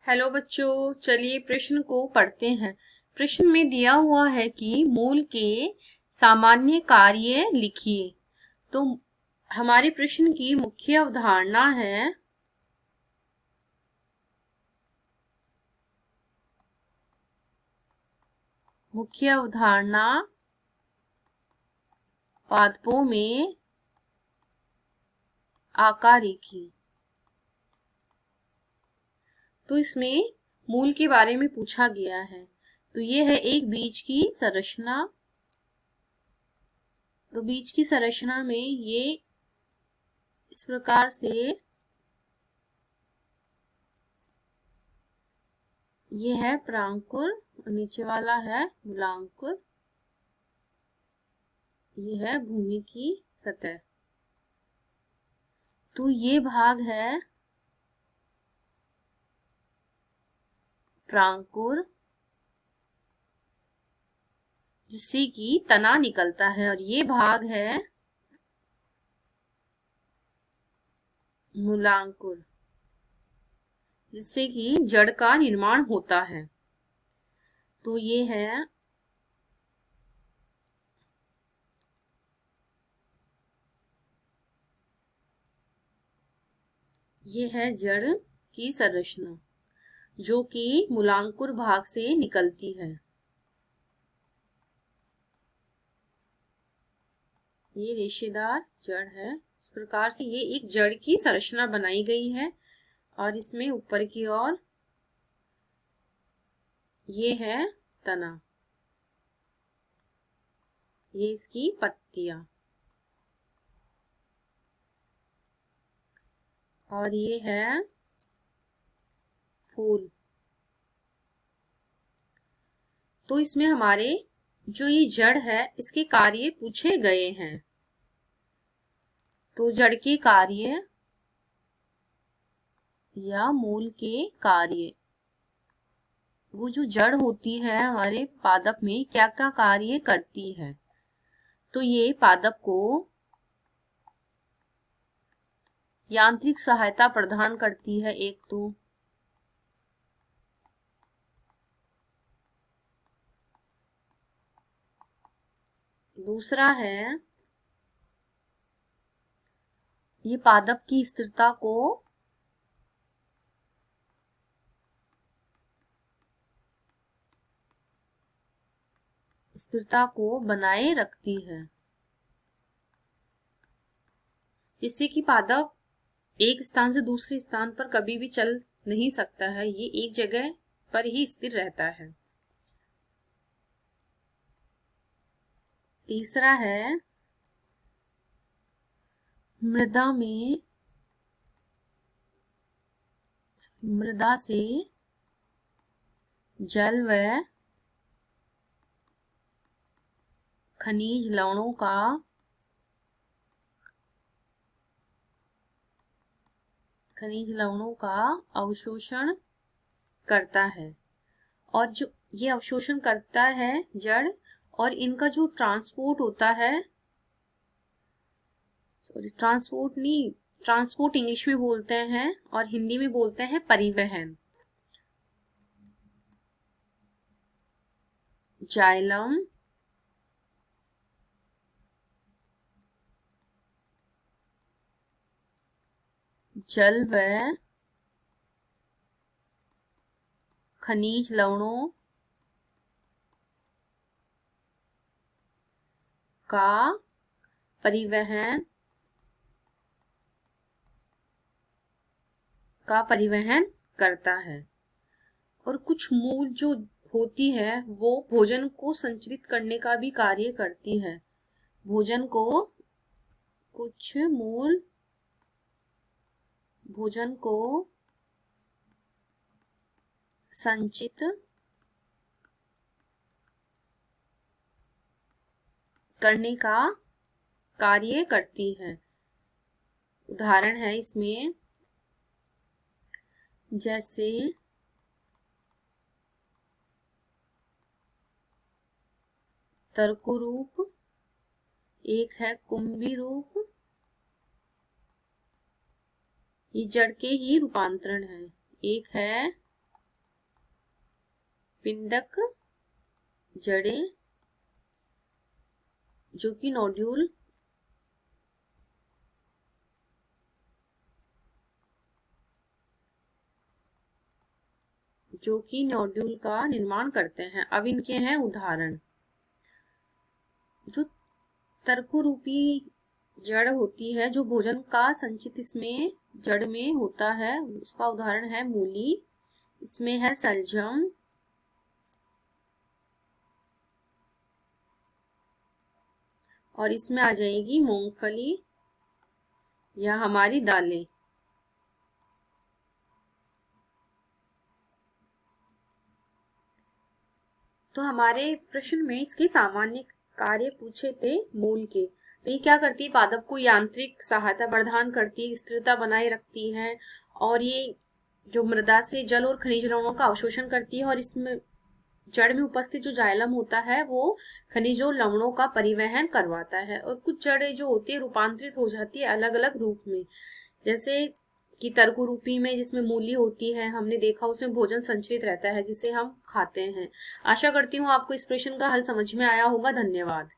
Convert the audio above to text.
Hello बच्चों, चलिए प्रश्न को पढ़ते हैं। प्रश्न में दिया हुआ है कि मूल के सामान्य कार्य लिखिए। तो हमारे प्रश्न की मुख्य अवधारणा है पादपों में आकार रेखी। तो इसमें मूल के बारे में पूछा गया है। तो ये है एक बीज की संरचना। तो बीज की संरचना में ये इस प्रकार से ये है प्रांकुर और नीचे वाला है मूलांकुर। ये है भूमि की सतह। तो ये भाग है प्रांकुर, जिससे कि तना निकलता है, और ये भाग है मूलांकुर, जिससे कि जड़ का निर्माण होता है। तो ये है जड़ की संरचना, जो कि मूलांकुर भाग से निकलती है। ये रेशेदार जड़ है। इस प्रकार से ये एक जड़ की संरचना बनाई गई है, और इसमें ऊपर की ओर ये है तना, ये इसकी पत्तियां, और ये है फूल। तो इसमें हमारे जो ये जड़ है, इसके कार्य पूछे गए हैं। तो जड़ के कार्य या मूल के कार्य, वो जो जड़ होती है हमारे पादप में क्या क्या कार्य करती है। तो ये पादप को यांत्रिक सहायता प्रदान करती है एक तो, दूसरा है ये पादप की स्थिरता को बनाए रखती है, जिससे कि पादप एक स्थान से दूसरे स्थान पर कभी भी चल नहीं सकता है, ये एक जगह पर ही स्थिर रहता है। तीसरा है मृदा से जल व खनिज लवणों का अवशोषण करता है। और जो ये अवशोषण करता है जड़, और इनका जो ट्रांसपोर्ट होता है, ट्रांसपोर्ट इंग्लिश में बोलते हैं और हिंदी में बोलते हैं परिवहन। जाइलम, जल व खनिज लवणों का परिवहन करता है। और कुछ मूल जो होती है वो भोजन को संचरित करने का भी कार्य करती है। कुछ मूल भोजन को संचित करने का कार्य करती है। उदाहरण है इसमें जैसे तरकु रूप, एक है कुंभी रूप। ये जड़ के ही रूपांतरण है। एक है पिंडक जड़ें जो कि नोड्यूल का निर्माण करते हैं। अब इनके हैं उदाहरण। जो तर्करूपी जड़ होती है, जो भोजन का संचित इसमें जड़ में होता है, उसका उदाहरण है मूली। इसमें है सलजम, और इसमें आ जाएगी मूंगफली या हमारी दालें। तो हमारे प्रश्न में इसके सामान्य कार्य पूछे थे मूल के। तो ये क्या करती है, पादप को यांत्रिक सहायता प्रदान करती है, स्थिरता बनाए रखती है, और ये जो मृदा से जल और खनिज लवणों का अवशोषण करती है, और इसमें जड़ में उपस्थित जो जाइलम होता है वो खनिजों लवणों का परिवहन करवाता है। और कुछ जड़ें जो होती है रूपांतरित हो जाती है अलग अलग रूप में, जैसे कि तर्करूपी में जिसमें मूली होती है, हमने देखा उसमें भोजन संचित रहता है जिसे हम खाते हैं। आशा करती हूँ आपको इस प्रश्न का हल समझ में आया होगा। धन्यवाद।